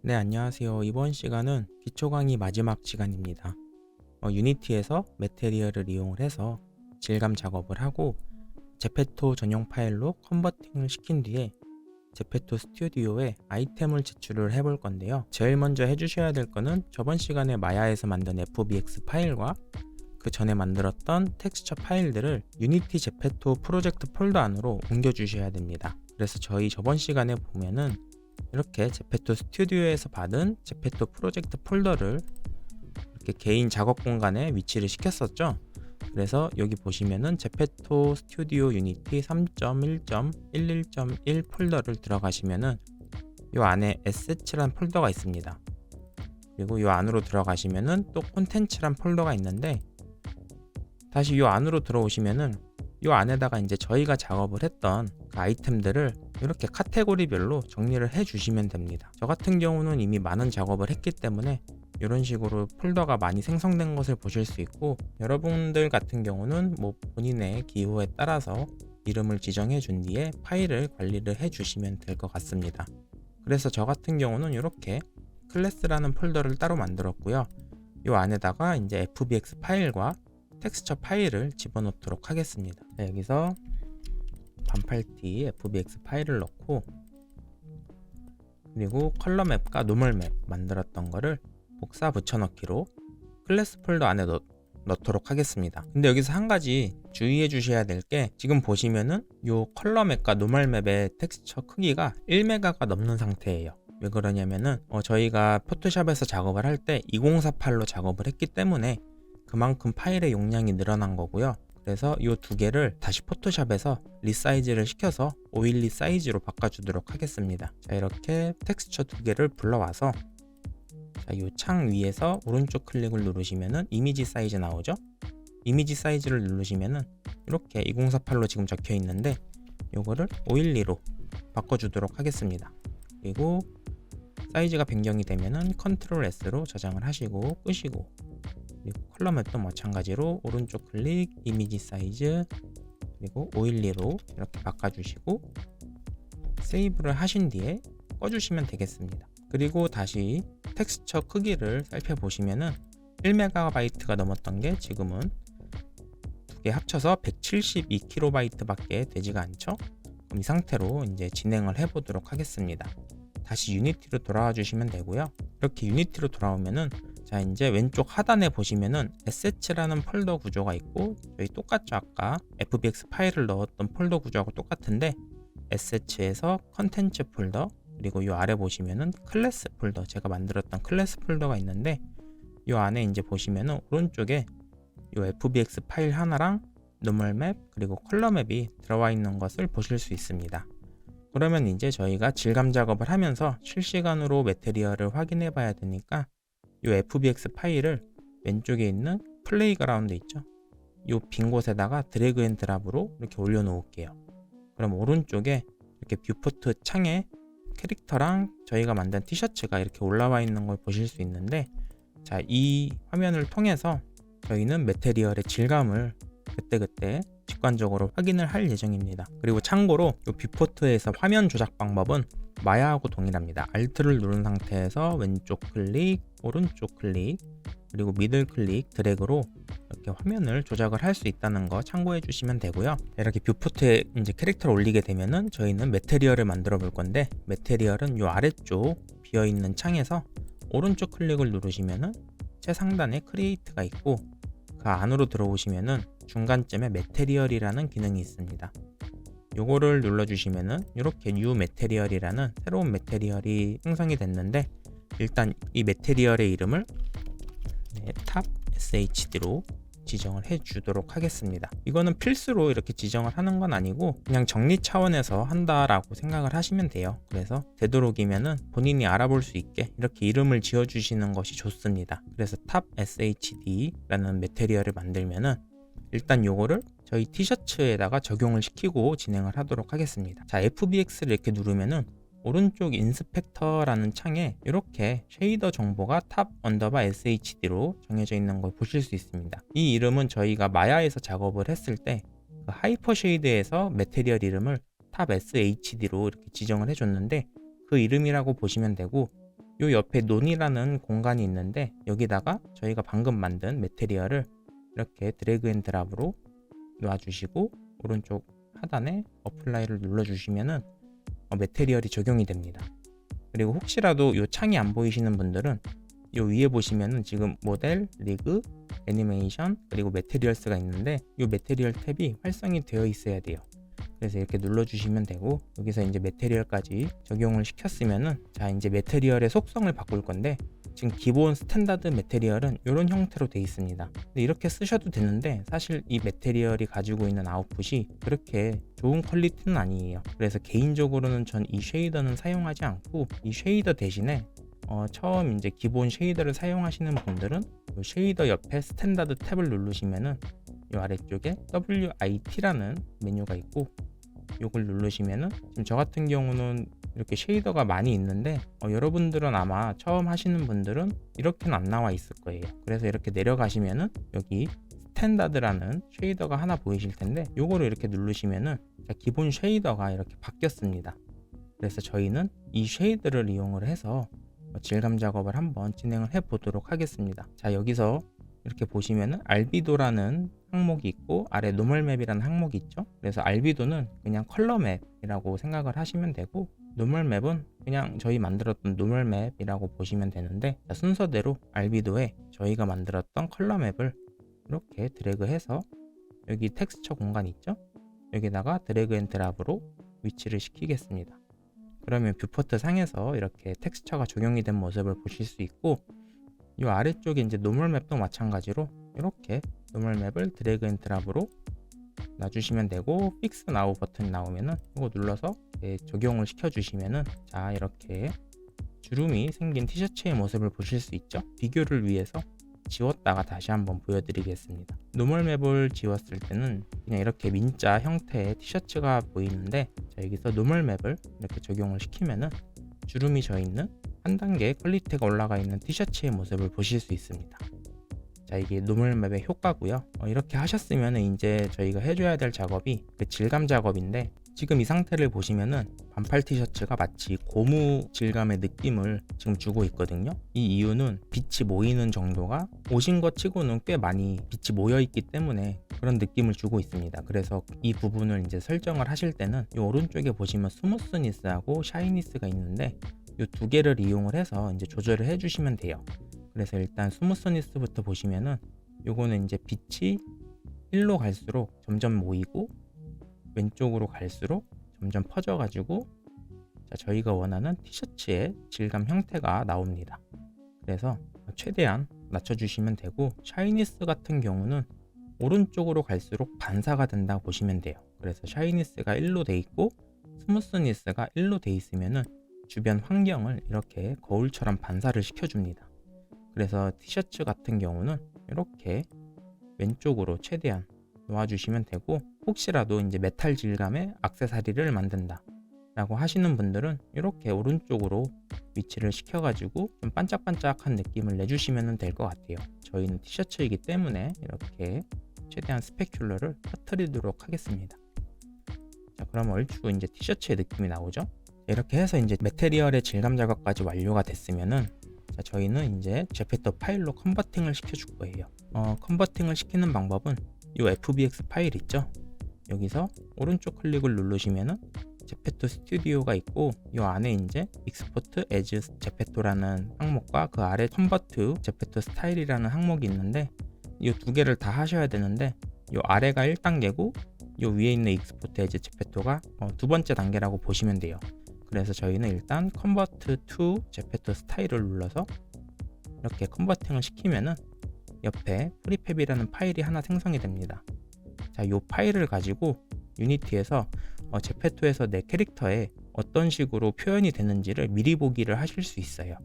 네, 안녕하세요. 이번 시간은 기초 강의 마지막 시간입니다. 유니티에서 매테리얼을 이용을 해서 질감 작업을 하고 제페토 전용 파일로 컨버팅을 시킨 뒤에 제페토 스튜디오에 아이템을 제출을 해볼 건데요. 제일 먼저 해주셔야 될 거는 저번 시간에 마야에서 만든 FBX 파일과 그 전에 만들었던 텍스처 파일들을 유니티 제페토 프로젝트 폴더 안으로 옮겨주셔야 됩니다. 그래서 저희 저번 시간에 보면은 이렇게 제페토 스튜디오에서 받은 제페토 프로젝트 폴더를 이렇게 개인 작업 공간에 위치를 시켰었죠. 그래서 여기 보시면은 제페토 스튜디오 유니티 3.1.11.1 폴더를 들어가시면은 이 안에 에셋이란 폴더가 있습니다. 그리고 이 안으로 들어가시면은 또 콘텐츠란 폴더가 있는데, 다시 이 안으로 들어오시면은 이 안에다가 이제 저희가 작업을 했던 그 아이템들을 이렇게 카테고리별로 정리를 해 주시면 됩니다. 저 같은 경우는 이미 많은 작업을 했기 때문에 이런 식으로 폴더가 많이 생성된 것을 보실 수 있고, 여러분들 같은 경우는 뭐 본인의 기호에 따라서 이름을 지정해 준 뒤에 파일을 관리를 해 주시면 될 것 같습니다. 그래서 저 같은 경우는 이렇게 클래스라는 폴더를 따로 만들었고요. 이 안에다가 이제 FBX 파일과 텍스처 파일을 집어넣도록 하겠습니다. 자, 여기서 반팔티 FBX 파일을 넣고, 그리고 컬러 맵과 노멀 맵 만들었던 거를 복사 붙여넣기로 클래스 폴더 안에 넣도록 하겠습니다. 근데 여기서 한 가지 주의해 주셔야 될 게, 지금 보시면은 요 컬러 맵과 노멀 맵의 텍스처 크기가 1메가가 넘는 상태예요. 왜 그러냐면은 저희가 포토샵에서 작업을 할 때 2048로 작업을 했기 때문에 그만큼 파일의 용량이 늘어난 거고요. 그래서 이 두 개를 다시 포토샵에서 리사이즈를 시켜서 512 사이즈로 바꿔주도록 하겠습니다. 자, 이렇게 텍스처 두 개를 불러와서 이 창 위에서 오른쪽 클릭을 누르시면은 이미지 사이즈 나오죠? 이미지 사이즈를 누르시면은 이렇게 2048로 지금 적혀 있는데 요거를 512로 바꿔주도록 하겠습니다. 그리고 사이즈가 변경이 되면은 컨트롤 S로 저장을 하시고 끄시고, 그리고 컬러 맵도 마찬가지로 오른쪽 클릭, 이미지 사이즈, 그리고 512로 이렇게 바꿔주시고 세이브를 하신 뒤에 꺼주시면 되겠습니다. 그리고 다시 텍스처 크기를 살펴보시면은 1MB가 넘었던 게 지금은 두 개 합쳐서 172KB 밖에 되지가 않죠. 그럼 이 상태로 이제 진행을 해보도록 하겠습니다. 다시 유니티로 돌아와 주시면 되고요. 이렇게 유니티로 돌아오면은, 자, 이제 왼쪽 하단에 보시면은 에셋이라는 폴더 구조가 있고, 저희 똑같죠? 아까 FBX 파일을 넣었던 폴더 구조하고 똑같은데 에셋에서 컨텐츠 폴더, 그리고 이 아래 보시면은 클래스 폴더, 제가 만들었던 클래스 폴더가 있는데, 이 안에 이제 보시면은 오른쪽에 이 FBX 파일 하나랑 노멀 맵 그리고 컬러 맵이 들어와 있는 것을 보실 수 있습니다. 그러면 이제 저희가 질감 작업을 하면서 실시간으로 매테리얼을 확인해 봐야 되니까 이 FBX 파일을 왼쪽에 있는 플레이그라운드 있죠? 이 빈 곳에다가 드래그 앤 드랍으로 이렇게 올려 놓을게요. 그럼 오른쪽에 이렇게 뷰포트 창에 캐릭터랑 저희가 만든 티셔츠가 이렇게 올라와 있는 걸 보실 수 있는데, 자, 이 화면을 통해서 저희는 매테리얼의 질감을 그때그때 직관적으로 확인을 할 예정입니다. 그리고 참고로 이 뷰포트에서 화면 조작 방법은 마야하고 동일합니다. Alt를 누른 상태에서 왼쪽 클릭, 오른쪽 클릭, 그리고 미들 클릭, 드래그로 이렇게 화면을 조작을 할 수 있다는 거 참고해 주시면 되고요. 이렇게 뷰포트에 이제 캐릭터를 올리게 되면은 저희는 매테리얼을 만들어 볼 건데, 매테리얼은 이 아래쪽 비어 있는 창에서 오른쪽 클릭을 누르시면은 최상단에 크리에이트가 있고, 그 안으로 들어오시면은 중간쯤에 매테리얼이라는 기능이 있습니다. 요거를 눌러주시면은 이렇게 뉴 매테리얼이라는 새로운 매테리얼이 생성이 됐는데, 일단 이 매테리얼의 이름을 탑 SHD로 지정을 해 주도록 하겠습니다. 이거는 필수로 이렇게 지정을 하는 건 아니고 그냥 정리 차원에서 한다라고 생각을 하시면 돼요. 그래서 되도록이면은 본인이 알아볼 수 있게 이렇게 이름을 지어 주시는 것이 좋습니다. 그래서 탑 SHD라는 매테리얼을 만들면은 일단 요거를 저희 티셔츠에다가 적용을 시키고 진행을 하도록 하겠습니다. 자, FBX를 이렇게 누르면은 오른쪽 인스펙터라는 창에 이렇게 쉐이더 정보가 탑 언더바 SHD로 정해져 있는 걸 보실 수 있습니다. 이 이름은 저희가 마야에서 작업을 했을 때 그 하이퍼 쉐이드에서 매테리얼 이름을 탑 SHD로 이렇게 지정을 해줬는데, 그 이름이라고 보시면 되고, 요 옆에 논이라는 공간이 있는데 여기다가 저희가 방금 만든 매테리얼을 이렇게 드래그 앤 드랍으로 놔주시고 오른쪽 하단에 어플라이를 눌러주시면은 매테리얼이 적용이 됩니다. 그리고 혹시라도 요 창이 안 보이시는 분들은 요 위에 보시면은 지금 모델, 리그, 애니메이션, 그리고 매테리얼스가 있는데 요 매테리얼 탭이 활성이 되어 있어야 돼요. 그래서 이렇게 눌러주시면 되고 여기서 이제 매테리얼까지 적용을 시켰으면은 자 이제 매테리얼의 속성을 바꿀 건데 지금 기본 스탠다드 매테리얼은 이런 형태로 되어 있습니다. 근데 이렇게 쓰셔도 되는데 사실 이 매테리얼이 가지고 있는 아웃풋이 그렇게 좋은 퀄리티는 아니에요. 그래서 개인적으로는 전 이 쉐이더는 사용하지 않고 이 쉐이더 대신에 처음 이제 기본 쉐이더를 사용하시는 분들은 이 쉐이더 옆에 스탠다드 탭을 누르시면은 이 아래쪽에 WIT라는 메뉴가 있고 요걸 누르시면은 지금 저 같은 경우는 이렇게 쉐이더가 많이 있는데 여러분들은 아마 처음 하시는 분들은 이렇게는 안 나와 있을 거예요. 그래서 이렇게 내려가시면은 여기 스탠다드라는 쉐이더가 하나 보이실 텐데 요거를 이렇게 누르시면은 기본 쉐이더가 이렇게 바뀌었습니다. 그래서 저희는 이 쉐이더를 이용을 해서 질감 작업을 한번 진행을 해 보도록 하겠습니다. 자, 여기서 이렇게 보시면은 알비도라는 항목이 있고 아래 노멀맵이라는 항목이 있죠. 그래서 알비도는 그냥 컬러맵이라고 생각을 하시면 되고 노멀맵은 그냥 저희 만들었던 노멀맵이라고 보시면 되는데 자, 순서대로 알비도에 저희가 만들었던 컬러맵을 이렇게 드래그해서 여기 텍스처 공간 있죠. 여기다가 드래그 앤 드랍으로 위치를 시키겠습니다. 그러면 뷰포트 상에서 이렇게 텍스처가 적용이 된 모습을 보실 수 있고 이 아래쪽에 이제 노멀맵도 마찬가지로 이렇게 노멀맵을 드래그 앤 드랍으로 놔주시면 되고 픽스 나우 버튼이 나오면은 이거 눌러서 적용을 시켜주시면은 자 이렇게 주름이 생긴 티셔츠의 모습을 보실 수 있죠. 비교를 위해서 지웠다가 다시 한번 보여드리겠습니다. 노멀맵을 지웠을 때는 그냥 이렇게 민자 형태의 티셔츠가 보이는데 자, 여기서 노멀맵을 이렇게 적용을 시키면은 주름이 져 있는 한 단계 퀄리티가 올라가 있는 티셔츠의 모습을 보실 수 있습니다. 자, 이게 노멀맵의 효과고요. 이렇게 하셨으면 이제 저희가 해줘야 될 작업이 그 질감 작업인데 지금 이 상태를 보시면은 반팔 티셔츠가 마치 고무 질감의 느낌을 지금 주고 있거든요. 이 이유는 빛이 모이는 정도가 오신 것 치고는 꽤 많이 빛이 모여 있기 때문에 그런 느낌을 주고 있습니다. 그래서 이 부분을 이제 설정을 하실 때는 이 오른쪽에 보시면 스무스니스하고 샤이니스가 있는데 이 두 개를 이용을 해서 이제 조절을 해주시면 돼요. 그래서 일단 스무스니스부터 보시면은 요거는 이제 빛이 1로 갈수록 점점 모이고 왼쪽으로 갈수록 점점 퍼져가지고 자, 저희가 원하는 티셔츠의 질감 형태가 나옵니다. 그래서 최대한 낮춰주시면 되고 샤이니스 같은 경우는 오른쪽으로 갈수록 반사가 된다고 보시면 돼요. 그래서 샤이니스가 1로 돼 있고 스무스니스가 1로 돼 있으면은 주변 환경을 이렇게 거울처럼 반사를 시켜줍니다. 그래서 티셔츠 같은 경우는 이렇게 왼쪽으로 최대한 놓아주시면 되고 혹시라도 이제 메탈 질감의 액세서리를 만든다 라고 하시는 분들은 이렇게 오른쪽으로 위치를 시켜가지고 좀 반짝반짝한 느낌을 내주시면 될 것 같아요. 저희는 티셔츠이기 때문에 이렇게 최대한 스페큘러를 터뜨리도록 하겠습니다. 자, 그럼 얼추 이제 티셔츠의 느낌이 나오죠. 이렇게 해서 이제 매테리얼의 질감 작업까지 완료가 됐으면은 자, 저희는 이제 제페토 파일로 컨버팅을 시켜줄 거예요. 컨버팅을 시키는 방법은 이 FBX 파일 있죠. 여기서 오른쪽 클릭을 누르시면은 제페토 스튜디오가 있고 이 안에 이제 익스포트 에즈 제페토라는 항목과 그 아래 컨버트 제페토 스타일이라는 항목이 있는데 이 두 개를 다 하셔야 되는데 이 아래가 1단계고 이 위에 있는 익스포트 에즈 제페토가 두 번째 단계라고 보시면 돼요. 그래서 저희는 일단 컨버트 투 제페토 스타일을 눌러서 이렇게 컨버팅을 시키면은 옆에 프리팹이라는 파일이 하나 생성이 됩니다. 자, 이 파일을 가지고 유니티에서 제페토에서 내 캐릭터에 어떤 식으로 표현이 되는지를 미리 보기를 하실 수 있어요.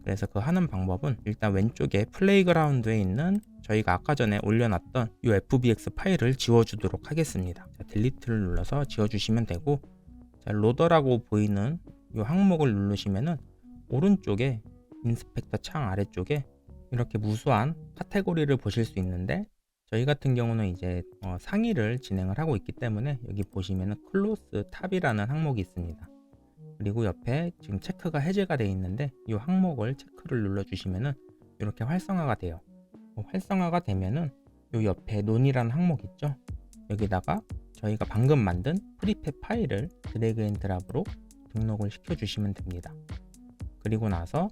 그래서 그 하는 방법은 일단 왼쪽에 플레이그라운드에 있는 저희가 아까 전에 올려놨던 이 FBX 파일을 지워주도록 하겠습니다. 자, 딜리트를 눌러서 지워주시면 되고 자, 로더라고 보이는 이 항목을 누르시면은 오른쪽에 인스펙터 창 아래쪽에 이렇게 무수한 카테고리를 보실 수 있는데 저희 같은 경우는 이제 상의를 진행을 하고 있기 때문에 여기 보시면은 클로스 탑이라는 항목이 있습니다. 그리고 옆에 지금 체크가 해제가 되어 있는데 이 항목을 체크를 눌러주시면은 이렇게 활성화가 돼요. 활성화가 되면은 이 옆에 논이라는 항목 있죠? 여기다가 저희가 방금 만든 프리팹 파일을 드래그 앤 드랍으로 등록을 시켜주시면 됩니다. 그리고 나서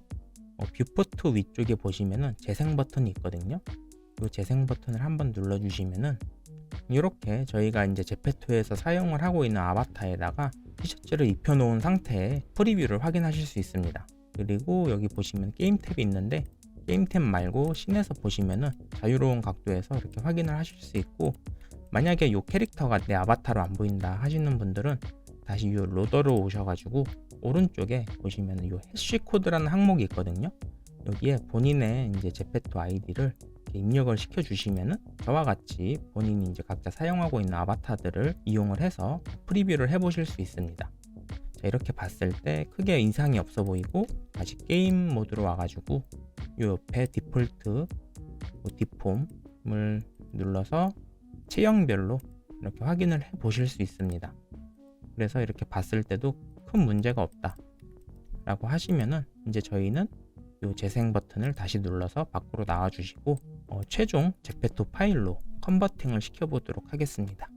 뷰포트 위쪽에 보시면은 재생 버튼이 있거든요. 이 재생 버튼을 한번 눌러주시면은 이렇게 저희가 이제 제페토에서 사용을 하고 있는 아바타에다가 티셔츠를 입혀놓은 상태의 프리뷰를 확인하실 수 있습니다. 그리고 여기 보시면 게임 탭이 있는데 게임 탭 말고 씬에서 보시면은 자유로운 각도에서 이렇게 확인을 하실 수 있고, 만약에 이 캐릭터가 내 아바타로 안 보인다 하시는 분들은 다시 이 로더로 오셔가지고 오른쪽에 보시면은 이 해시 코드라는 항목이 있거든요. 여기에 본인의 이제 제페토 아이디를 입력을 시켜주시면은 저와 같이 본인이 이제 각자 사용하고 있는 아바타들을 이용을 해서 프리뷰를 해보실 수 있습니다. 자, 이렇게 봤을 때 크게 이상이 없어 보이고 다시 게임 모드로 와가지고 이 옆에 디폴트 디폼을 눌러서 체형별로 이렇게 확인을 해 보실 수 있습니다. 그래서 이렇게 봤을 때도 큰 문제가 없다 라고 하시면은 이제 저희는 이 재생 버튼을 다시 눌러서 밖으로 나와 주시고 최종 제페토 파일로 컨버팅을 시켜 보도록 하겠습니다.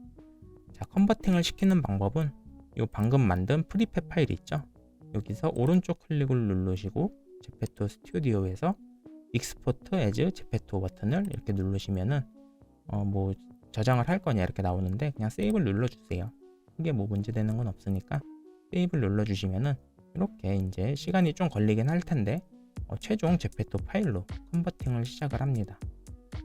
자, 컨버팅을 시키는 방법은 이 방금 만든 프리팹 파일 있죠? 여기서 오른쪽 클릭을 누르시고 제페토 스튜디오에서 익스포트 애즈 제페토 버튼을 이렇게 누르시면은 뭐 저장을 할 거냐 이렇게 나오는데 그냥 세이브를 눌러주세요. 이게 뭐 문제되는 건 없으니까 세이브를 눌러주시면은 이렇게 이제 시간이 좀 걸리긴 할 텐데 최종 제페토 파일로 컨버팅을 시작을 합니다.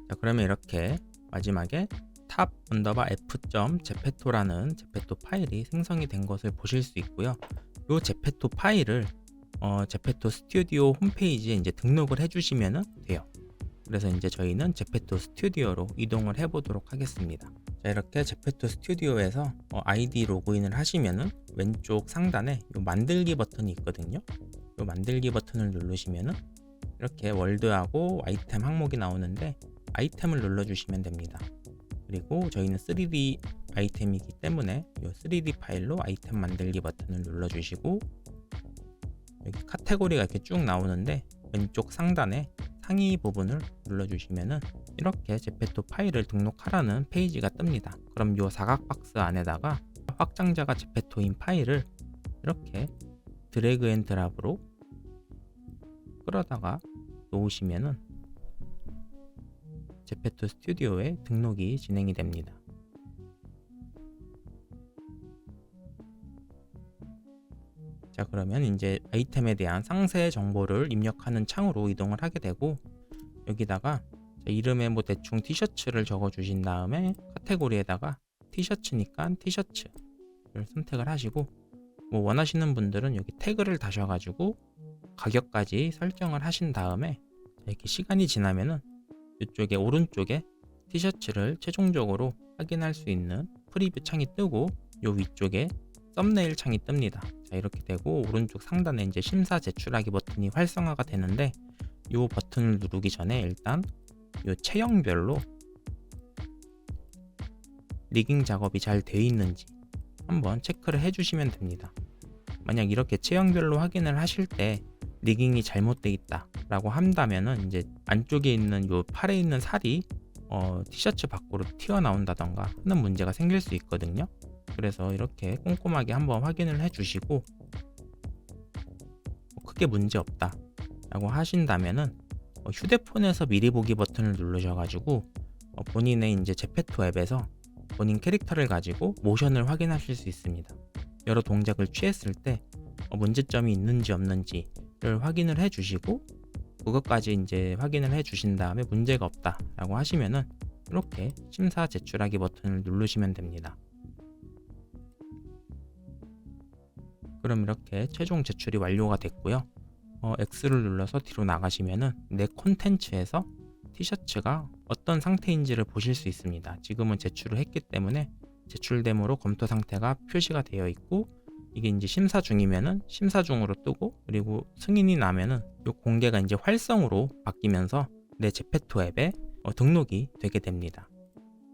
자, 그러면 이렇게 마지막에 탑 언더바 f.jpeto라는 제페토 파일이 생성이 된 것을 보실 수 있고요. 이 제페토 파일을 제페토 스튜디오 홈페이지에 이제 등록을 해주시면 돼요. 그래서 이제 저희는 제페토 스튜디오로 이동을 해보도록 하겠습니다. 자, 이렇게 제페토 스튜디오에서 아이디 로그인을 하시면은 왼쪽 상단에 이 만들기 버튼이 있거든요. 이 만들기 버튼을 누르시면은 이렇게 월드하고 아이템 항목이 나오는데 아이템을 눌러주시면 됩니다. 그리고 저희는 3D 아이템이기 때문에 이 3D 파일로 아이템 만들기 버튼을 눌러주시고, 여기 카테고리가 이렇게 쭉 나오는데 왼쪽 상단에 상위 부분을 눌러주시면은 이렇게 제페토 파일을 등록하라는 페이지가 뜹니다. 그럼 이 사각 박스 안에다가 확장자가 제페토인 파일을 이렇게 드래그 앤 드랍으로 끌어다가 놓으시면은 제페토 스튜디오에 등록이 진행이 됩니다. 자, 그러면 이제 아이템에 대한 상세 정보를 입력하는 창으로 이동을 하게 되고, 여기다가 이름에 뭐 대충 티셔츠를 적어 주신 다음에 카테고리에다가 티셔츠니까 티셔츠를 선택을 하시고, 뭐 원하시는 분들은 여기 태그를 다셔가지고 가격까지 설정을 하신 다음에 이렇게 시간이 지나면은 이쪽에 오른쪽에 티셔츠를 최종적으로 확인할 수 있는 프리뷰 창이 뜨고, 요 위쪽에 썸네일 창이 뜹니다. 자, 이렇게 되고 오른쪽 상단에 이제 심사 제출하기 버튼이 활성화가 되는데, 이 버튼을 누르기 전에 일단 이 체형별로 리깅 작업이 잘 되어 있는지 한번 체크를 해주시면 됩니다. 만약 이렇게 체형별로 확인을 하실 때 리깅이 잘못되어 있다 라고 한다면은 이제 안쪽에 있는 요 팔에 있는 살이 티셔츠 밖으로 튀어나온다던가 하는 문제가 생길 수 있거든요. 그래서 이렇게 꼼꼼하게 한번 확인을 해주시고 크게 문제 없다 라고 하신다면은 휴대폰에서 미리 보기 버튼을 누르셔가지고 본인의 이제 제페토 앱에서 본인 캐릭터를 가지고 모션을 확인하실 수 있습니다. 여러 동작을 취했을 때 문제점이 있는지 없는지를 확인을 해주시고, 그것까지 이제 확인을 해주신 다음에 문제가 없다 라고 하시면은 이렇게 심사 제출하기 버튼을 누르시면 됩니다. 그럼 이렇게 최종 제출이 완료가 됐고요. X를 눌러서 뒤로 나가시면은 내 콘텐츠에서 티셔츠가 어떤 상태인지를 보실 수 있습니다. 지금은 제출을 했기 때문에 제출 데모로 검토 상태가 표시가 되어 있고, 이게 이제 심사 중이면은 심사 중으로 뜨고, 그리고 승인이 나면은 이 공개가 이제 활성으로 바뀌면서 내 제페토 앱에 등록이 되게 됩니다.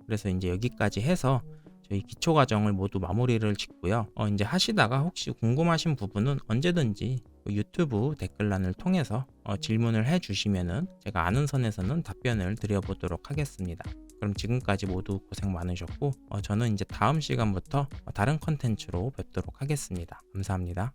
그래서 이제 여기까지 해서 저희 기초 과정을 모두 마무리를 짓고요. 이제 하시다가 혹시 궁금하신 부분은 언제든지 유튜브 댓글란을 통해서 질문을 해주시면은 제가 아는 선에서는 답변을 드려보도록 하겠습니다. 그럼 지금까지 모두 고생 많으셨고 저는 이제 다음 시간부터 다른 컨텐츠로 뵙도록 하겠습니다. 감사합니다.